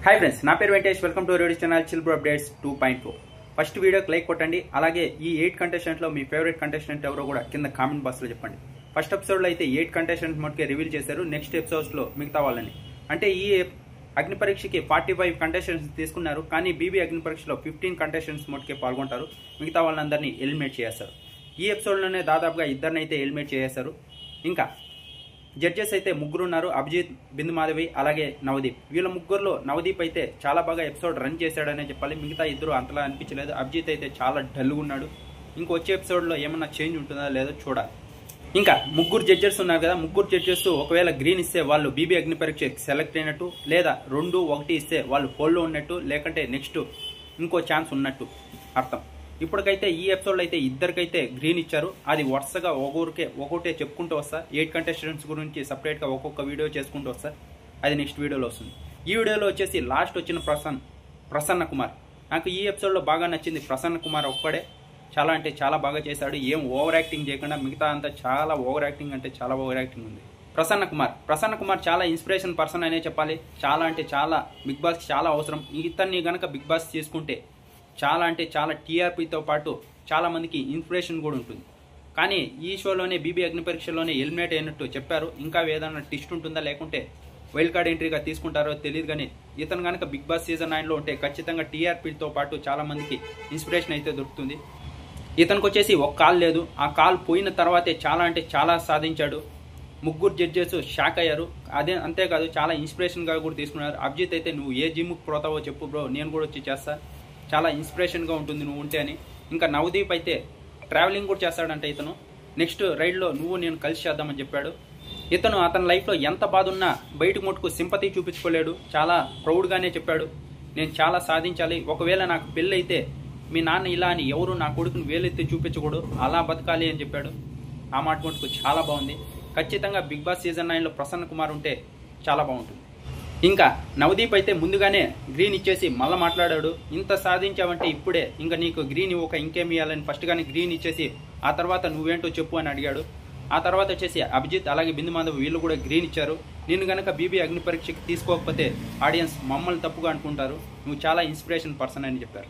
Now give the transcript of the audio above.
Hi friends, నా పేరు Venkatesh. Welcome to radio channel chill bro updates 2.4. First వీడియోకి like కొట్టండి. అలాగే ఈ 8 కంటెస్టెంట్లో మీ ఫేవరెట్ కంటెస్టెంట్ ఎవరో కూడా కింద కామెంట్ బాక్స్లో చెప్పండి. ఫస్ట్ ఎపిసోడ్లో అయితే 8 కంటెస్టెంట్ మటుకే రివీల్ చేశారు. నెక్స్ట్ ఎపిసోడ్స్లో మిగతా వాళ్ళని, అంటే ఈ అగ్ని పరీక్షకి 45 కంటెస్టెంట్స్ తీసుకున్నారు. కానీ బీబీ అగ్ని పరీక్షలో 15 కంటెస్టెంట్స్ మటుకే పాల్గొంటారు. మిగతా వాళ్ళందరినీ ఎలిమినేట్ చేస్తారు. ఈ ఎపిసోడ్లోనే దాదాపుగా ఇద్దరిని అయితే ఎలిమినేట్ చేసేశారు. ఇంకా జడ్జెస్ అయితే ముగ్గురు ఉన్నారు, అభిజిత్, బిందు మాధవి, అలాగే నవదీప్. వీళ్ళ ముగ్గురులో నవదీప్ అయితే చాలా బాగా ఎపిసోడ్ రన్ చేశాడనే చెప్పాలి. మిగతా ఇద్దరు అంతలా అనిపించలేదు. అభిజిత్ అయితే చాలా డల్గా ఉన్నాడు. ఇంకొచ్చే ఎపిసోడ్లో ఏమన్నా చేంజ్ ఉంటుందా లేదో చూడాలి. ఇంకా ముగ్గురు జడ్జెస్ ఉన్నారు కదా, ముగ్గురు జడ్జెస్ ఒకవేళ గ్రీన్ ఇస్తే వాళ్ళు బీబీ అగ్ని పరీక్ష సెలెక్ట్ అయినట్టు, లేదా 2-1 ఇస్తే వాళ్ళు పోల్లో ఉన్నట్టు, లేకంటే నెక్స్ట్ ఇంకో ఛాన్స్ ఉన్నట్టు అర్థం. ఇప్పటికైతే ఈ ఎపిసోడ్లో అయితే ఇద్దరికైతే గ్రీన్ ఇచ్చారు. అది వరుసగా ఒక్కొక్కటే చెప్పుకుంటూ వస్తా. 8 కంటెస్టెంట్స్ గురించి సపరేట్గా ఒక్కొక్క వీడియో చేసుకుంటూ వస్తా. అది నెక్స్ట్ వీడియోలో వస్తుంది. ఈ వీడియోలో వచ్చేసి లాస్ట్ వచ్చిన ప్రసన్న కుమార్. నాకు ఈ ఎపిసోడ్లో బాగా నచ్చింది ప్రసన్న కుమార్ ఒక్కడే. చాలా అంటే చాలా బాగా చేశాడు. ఏం ఓవర్ యాక్టింగ్ చేయకుండా, మిగతా అంతా చాలా ఓవర్ యాక్టింగ్ అంటే చాలా ఓవర్ యాక్టింగ్ ఉంది. ప్రసన్న కుమార్ చాలా ఇన్స్పిరేషన్ పర్సన్ అనే చెప్పాలి. చాలా అంటే చాలా బిగ్ బాస్కి చాలా అవసరం. ఇతన్ని గనక బిగ్ బాస్ తీసుకుంటే చాలా అంటే చాలా టీఆర్పీతో పాటు చాలా మందికి ఇన్స్పిరేషన్ కూడా ఉంటుంది. కానీ ఈ షోలోనే బీబీ అగ్ని పరీక్షలోనే ఎలిమినేట్ అయినట్టు చెప్పారు. ఇంకా ఏదైనా ట్విస్ట్ ఉంటుందా, లేకుంటే వైల్డ్ కార్డ్ ఎంట్రీగా తీసుకుంటారో తెలియదు. కానీ ఇతను కనుక బిగ్ బాస్ సీజన్ 9లో ఉంటే ఖచ్చితంగా టీఆర్పీతో పాటు చాలా మందికి ఇన్స్పిరేషన్ అయితే దొరుకుతుంది. ఇతనికి వచ్చేసి ఒక కాల్ లేదు. ఆ కాల్ పోయిన తర్వాతే చాలా అంటే చాలా సాధించాడు. ముగ్గురు జడ్జెస్ షాక్ అయ్యారు. అంతేకాదు చాలా ఇన్స్పిరేషన్గా కూడా తీసుకున్నారు. అభిజిత్ అయితే నువ్వు ఏ జిమ్కి పోతావో చెప్పు బ్రో, నేను కూడా వచ్చి చేస్తా, చాలా ఇన్స్పిరేషన్గా ఉంటుంది నువ్వు ఉంటే అని. ఇంకా నవదీప్ అయితే ట్రావెలింగ్ కూడా చేస్తాడంటే ఇతను. నెక్స్ట్ రైడ్లో నువ్వు నేను కలిసి చేద్దామని చెప్పాడు. ఇతను అతని లైఫ్లో ఎంత బాధ ఉన్నా బయటకు మటుకు సింపతి చూపించుకోలేడు. చాలా ప్రౌడ్గానే చెప్పాడు, నేను చాలా సాధించాలి. ఒకవేళ నాకు పెళ్ళి అయితే మీ నాన్న ఇలా అని ఎవరు నా కొడుకుని వేలెత్తి చూపించకూడదు, అలా బతకాలి అని చెప్పాడు. ఆ మాట మటుకు చాలా బాగుంది. ఖచ్చితంగా బిగ్ బాస్ సీజన్ 9లో ప్రసన్న కుమార్ ఉంటే చాలా బాగుంటుంది. ఇంకా నవదీప్ అయితే ముందుగానే గ్రీన్ ఇచ్చేసి మళ్ళీ మాట్లాడాడు. ఇంత సాధించావంటే ఇప్పుడే ఇంకా నీకు గ్రీన్ ఇవ్వక ఇంకేమి ఇవ్వాలని ఫస్ట్ గానే గ్రీన్ ఇచ్చేసి ఆ తర్వాత నువ్వేంటో చెప్పు అని అడిగాడు. ఆ తర్వాత వచ్చేసి అభిజిత్ అలాగే బిందు మాధవ్ వీళ్ళు కూడా గ్రీన్ ఇచ్చారు. నేను కనుక బీబీ అగ్ని పరీక్షకి తీసుకోకపోతే ఆడియన్స్ మమ్మల్ని తప్పుగా అనుకుంటారు, నువ్వు చాలా ఇన్స్పిరేషన్ పర్సన్ అని చెప్పారు.